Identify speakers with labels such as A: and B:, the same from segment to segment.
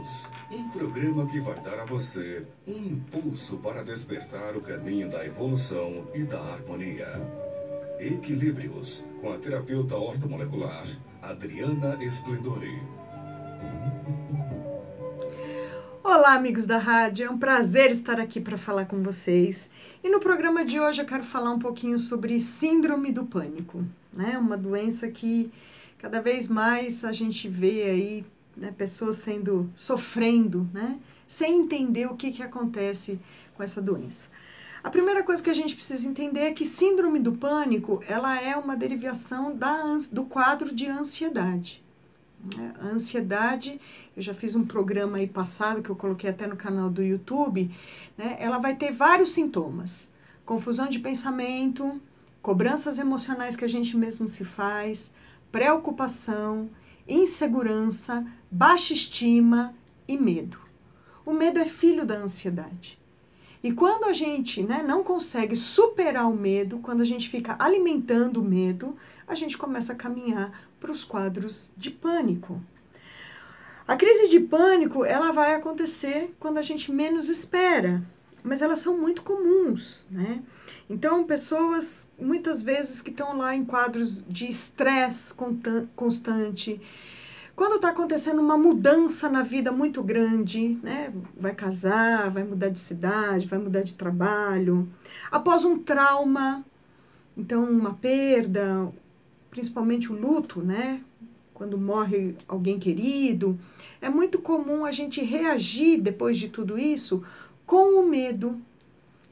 A: Equilíbrios, um programa que vai dar a você um impulso para despertar o caminho da evolução e da harmonia. Equilíbrios, com a terapeuta ortomolecular Adriana Esplendore.
B: Olá, amigos da rádio, é um prazer estar aqui para falar com vocês. E no programa de hoje eu quero falar um pouquinho sobre síndrome do pânico, né? Uma doença que cada vez mais a gente vê aí, né, pessoas sofrendo, né, sem entender o que acontece com essa doença. A primeira coisa que a gente precisa entender é que síndrome do pânico, ela é uma derivação do quadro de ansiedade. A ansiedade, eu já fiz um programa aí passado, que eu coloquei até no canal do YouTube, né? Ela vai ter vários sintomas. Confusão de pensamento, cobranças emocionais que a gente mesmo se faz, preocupação, insegurança, baixa estima e medo. O medo é filho da ansiedade. E quando a gente, né, não consegue superar o medo, quando a gente fica alimentando o medo, a gente começa a caminhar para os quadros de pânico. A crise de pânico, ela vai acontecer quando a gente menos espera, mas elas são muito comuns, né? Então, pessoas, muitas vezes, que estão lá em quadros de estresse constante, quando está acontecendo uma mudança na vida muito grande, né? Vai casar, vai mudar de cidade, vai mudar de trabalho, após um trauma, então uma perda, principalmente o luto, né? Quando morre alguém querido, é muito comum a gente reagir depois de tudo isso com o medo.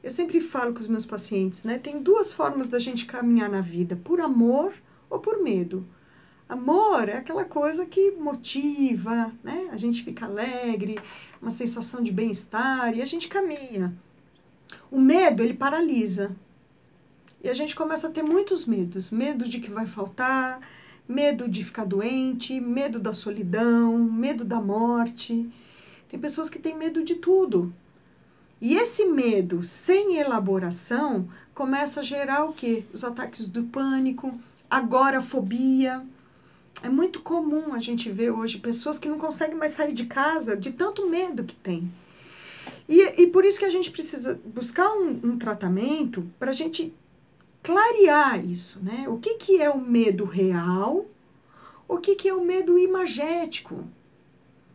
B: Eu sempre falo com os meus pacientes, né? Tem duas formas da gente caminhar na vida, por amor ou por medo. Amor é aquela coisa que motiva, né? A gente fica alegre, uma sensação de bem-estar e a gente caminha. O medo, ele paralisa. E a gente começa a ter muitos medos. Medo de que vai faltar, medo de ficar doente, medo da solidão, medo da morte. Tem pessoas que têm medo de tudo. E esse medo, sem elaboração, começa a gerar o quê? Os ataques do pânico, agorafobia. É muito comum a gente ver hoje pessoas que não conseguem mais sair de casa de tanto medo que tem. E por isso que a gente precisa buscar um tratamento para a gente clarear isso, né? O que é o medo real? O que é o medo imagético?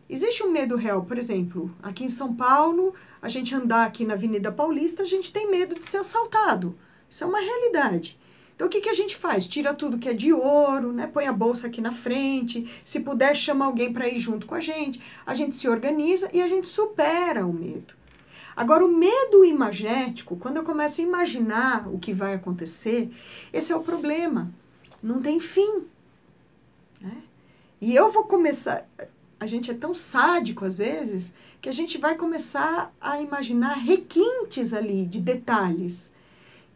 B: Existe um medo real, por exemplo, aqui em São Paulo, a gente andar aqui na Avenida Paulista, a gente tem medo de ser assaltado. Isso é uma realidade. Então, o que a gente faz? Tira tudo que é de ouro, né? Põe a bolsa aqui na frente, se puder, chama alguém para ir junto com a gente se organiza e a gente supera o medo. Agora, o medo imagético, quando eu começo a imaginar o que vai acontecer, esse é o problema. Não tem fim, né? E eu vou começar... A gente é tão sádico, às vezes, que a gente vai começar a imaginar requintes ali de detalhes.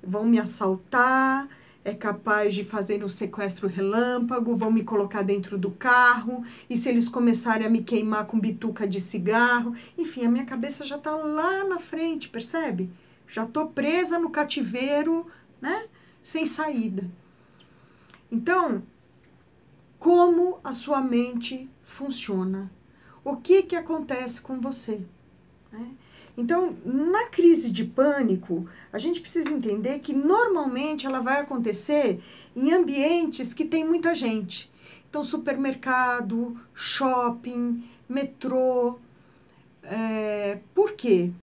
B: Vão me assaltar, é capaz de fazer um sequestro relâmpago, vão me colocar dentro do carro, e se eles começarem a me queimar com bituca de cigarro, enfim, a minha cabeça já está lá na frente, percebe? Já estou presa no cativeiro, né? Sem saída. Então, como a sua mente funciona? O que acontece com você, né? Então, na crise de pânico, a gente precisa entender que normalmente ela vai acontecer em ambientes que tem muita gente. Então, supermercado, shopping, metrô. Por quê?